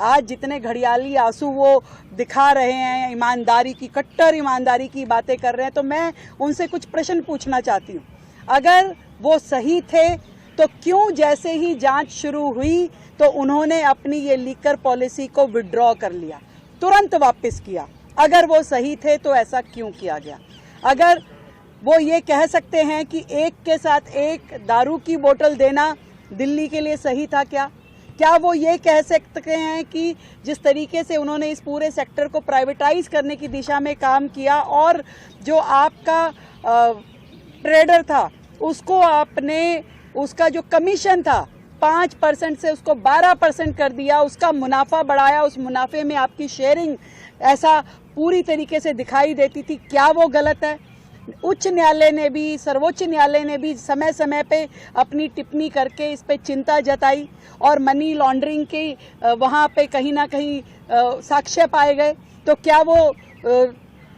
आज जितने घड़ियाली आंसू वो दिखा रहे हैं, ईमानदारी की, कट्टर ईमानदारी की बातें कर रहे हैं, तो मैं उनसे कुछ प्रश्न पूछना चाहती हूँ। अगर वो सही थे तो क्यों जैसे ही जांच शुरू हुई तो उन्होंने अपनी ये लीकर पॉलिसी को विड्रॉ कर लिया, तुरंत वापस किया? अगर वो सही थे तो ऐसा क्यों किया गया? अगर वो ये कह सकते हैं कि एक के साथ एक दारू की बोतल देना दिल्ली के लिए सही था क्या वो ये कह सकते हैं कि जिस तरीके से उन्होंने इस पूरे सेक्टर को प्राइवेटाइज करने की दिशा में काम किया और जो आपका ट्रेडर था उसको आपने, उसका जो कमीशन था 5% से उसको 12% कर दिया, उसका मुनाफा बढ़ाया, उस मुनाफे में आपकी शेयरिंग ऐसा पूरी तरीके से दिखाई देती थी, क्या वो गलत है? उच्च न्यायालय ने भी, सर्वोच्च न्यायालय ने भी समय समय पे अपनी टिप्पणी करके इस पे चिंता जताई और मनी लॉन्ड्रिंग के वहाँ पे कहीं ना कहीं साक्ष्य पाए गए। तो क्या वो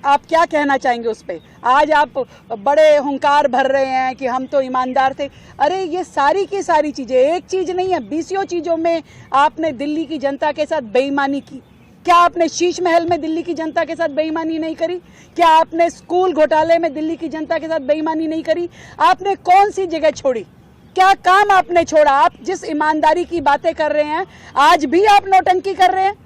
आप क्या कहना चाहेंगे उस पे? आज आप बड़े हुंकार भर रहे हैं कि हम तो ईमानदार थे। अरे ये सारी की सारी चीजें, एक चीज नहीं है, 20 चीजों में आपने दिल्ली की जनता के साथ बेईमानी की। क्या आपने शीश महल में दिल्ली की जनता के साथ बेईमानी नहीं करी? क्या आपने स्कूल घोटाले में दिल्ली की जनता के साथ बेईमानी नहीं करी? आपने कौन सी जगह छोड़ी? क्या काम आपने छोड़ा? आप जिस ईमानदारी की बातें कर रहे हैं आज भी आप नौटंकी कर रहे हैं।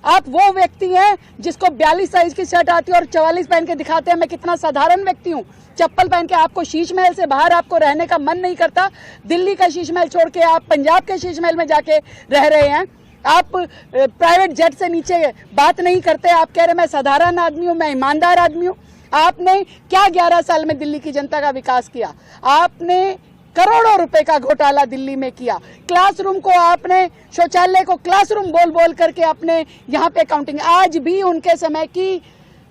आप वो व्यक्ति हैं जिसको 42 साइज की शर्ट आती है और 44 पहन के दिखाते हैं मैं कितना साधारण व्यक्ति हूँ। चप्पल पहन के आपको शीश महल से बाहर आपको रहने का मन नहीं करता। दिल्ली का शीश महल छोड़ के आप पंजाब के शीश महल में जाके रह रहे हैं। आप प्राइवेट जेट से नीचे बात नहीं करते। आप कह रहे मैं साधारण आदमी हूँ, मैं ईमानदार आदमी हूँ। आपने क्या 11 साल में दिल्ली की जनता का विकास किया? आपने करोड़ों रुपए का घोटाला दिल्ली में किया। क्लासरूम को आपने, शौचालय को क्लासरूम बोल बोल करके अपने यहाँ पे काउंटिंग। आज भी उनके समय की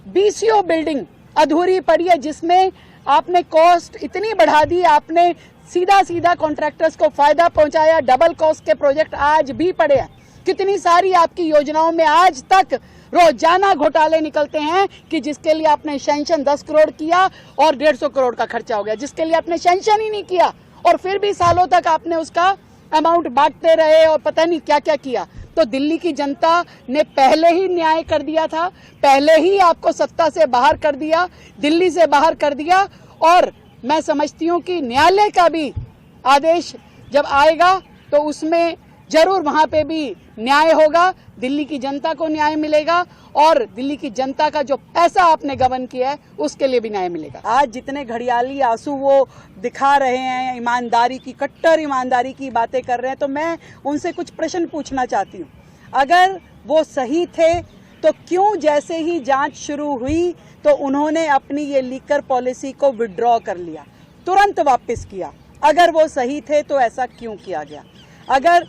BCO बिल्डिंग अधूरी पड़ी है जिसमें आपने कॉस्ट इतनी बढ़ा दी, आपने सीधा सीधा कॉन्ट्रैक्टर्स को फायदा पहुंचाया। डबल कॉस्ट के प्रोजेक्ट आज भी पड़े हैं। कितनी सारी आपकी योजनाओं में आज तक रोजाना घोटाले निकलते हैं कि जिसके लिए आपने सैंक्शन 10 करोड़ किया और 150 करोड़ का खर्चा हो गया, जिसके लिए आपने सैंक्शन ही नहीं किया और फिर भी सालों तक आपने उसका अमाउंट बांटते रहे और पता नहीं क्या क्या किया। तो दिल्ली की जनता ने पहले ही न्याय कर दिया था, पहले ही आपको सत्ता से बाहर कर दिया, दिल्ली से बाहर कर दिया। और मैं समझती हूँ कि न्यायालय का भी आदेश जब आएगा तो उसमें जरूर वहां पे भी न्याय होगा, दिल्ली की जनता को न्याय मिलेगा और दिल्ली की जनता का जो पैसा आपने गबन किया है उसके लिए भी न्याय मिलेगा। आज जितने घड़ियाली आंसू वो दिखा रहे हैं, ईमानदारी की, कट्टर ईमानदारी की बातें कर रहे हैं, तो मैं उनसे कुछ प्रश्न पूछना चाहती हूँ। अगर वो सही थे तो क्यों जैसे ही जांच शुरू हुई तो उन्होंने अपनी ये लीकर पॉलिसी को विड्रॉ कर लिया, तुरंत वापस किया? अगर वो सही थे तो ऐसा क्यों किया गया? अगर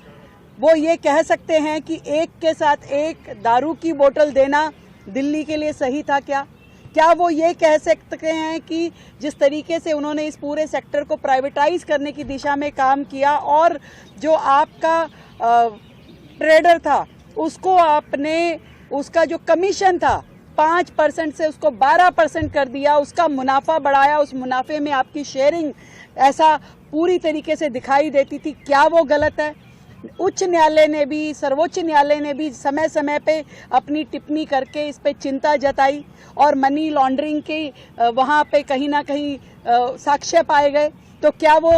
वो ये कह सकते हैं कि एक के साथ एक दारू की बोतल देना दिल्ली के लिए सही था क्या वो ये कह सकते हैं कि जिस तरीके से उन्होंने इस पूरे सेक्टर को प्राइवेटाइज करने की दिशा में काम किया और जो आपका ट्रेडर था उसको आपने, उसका जो कमीशन था 5% से उसको 12% कर दिया, उसका मुनाफा बढ़ाया, उस मुनाफे में आपकी शेयरिंग ऐसा पूरी तरीके से दिखाई देती थी, क्या वो गलत है? उच्च न्यायालय ने भी, सर्वोच्च न्यायालय ने भी समय समय पे अपनी टिप्पणी करके इस पे चिंता जताई और मनी लॉन्ड्रिंग के वहाँ पे कहीं ना कहीं साक्ष्य पाए गए। तो क्या वो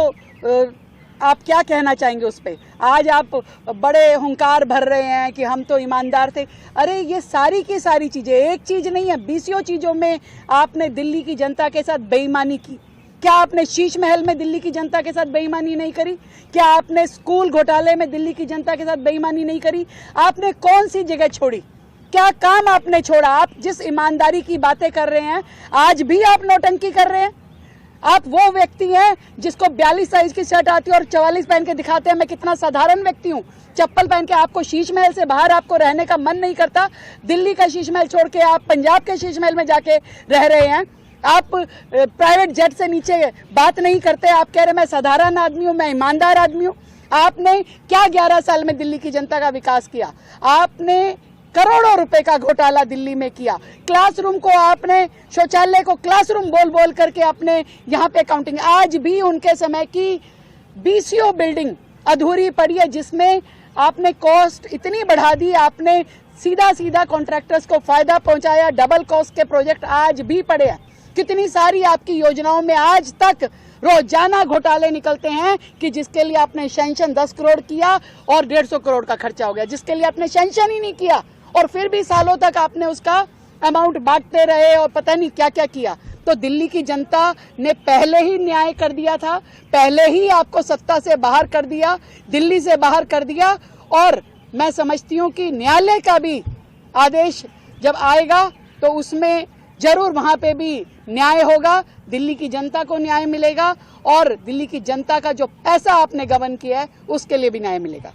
आप क्या कहना चाहेंगे उस पे? आज आप बड़े हुंकार भर रहे हैं कि हम तो ईमानदार थे। अरे ये सारी की सारी चीजें, एक चीज नहीं है, 20 चीजों में आपने दिल्ली की जनता के साथ बेईमानी की। क्या आपने शीश महल में दिल्ली की जनता के साथ बेईमानी नहीं करी? क्या आपने स्कूल घोटाले में दिल्ली की जनता के साथ बेईमानी नहीं करी? आपने कौन सी जगह छोड़ी? क्या काम आपने छोड़ा? आप जिस ईमानदारी की बातें कर रहे हैं आज भी आप नौटंकी कर रहे हैं। आप वो व्यक्ति हैं जिसको 42 साइज की शर्ट आती है और 44 पहन के दिखाते हैं मैं कितना साधारण व्यक्ति हूँ। चप्पल पहन के आपको शीश महल से बाहर आपको रहने का मन नहीं करता। दिल्ली का शीश महल छोड़ के आप पंजाब के शीश महल में जाके रह रहे हैं। आप प्राइवेट जेट से नीचे बात नहीं करते। आप कह रहे मैं साधारण आदमी हूँ, मैं ईमानदार आदमी हूँ। आपने क्या 11 साल में दिल्ली की जनता का विकास किया? आपने करोड़ों रुपए का घोटाला दिल्ली में किया। क्लासरूम को आपने, शौचालय को क्लासरूम बोल बोल करके अपने यहाँ पे काउंटिंग। आज भी उनके समय की BCO बिल्डिंग अधूरी पड़ी है जिसमें आपने कॉस्ट इतनी बढ़ा दी, आपने सीधा सीधा कॉन्ट्रैक्टर्स को फायदा पहुंचाया, डबल कॉस्ट के प्रोजेक्ट आज भी पड़े हैं। कितनी सारी आपकी योजनाओं में आज तक रोजाना घोटाले निकलते हैं कि जिसके लिए आपने सैंक्शन 10 करोड़ किया और 150 करोड़ का खर्चा हो गया, जिसके लिए आपने सैंक्शन ही नहीं किया और फिर भी सालों तक आपने उसका अमाउंट बांटते रहे और पता नहीं क्या क्या किया। तो दिल्ली की जनता ने पहले ही न्याय कर दिया था, पहले ही आपको सत्ता से बाहर कर दिया, दिल्ली से बाहर कर दिया। और मैं समझती हूँ कि न्यायालय का भी आदेश जब आएगा तो उसमें जरूर वहां पे भी न्याय होगा, दिल्ली की जनता को न्याय मिलेगा और दिल्ली की जनता का जो पैसा आपने गबन किया है उसके लिए भी न्याय मिलेगा।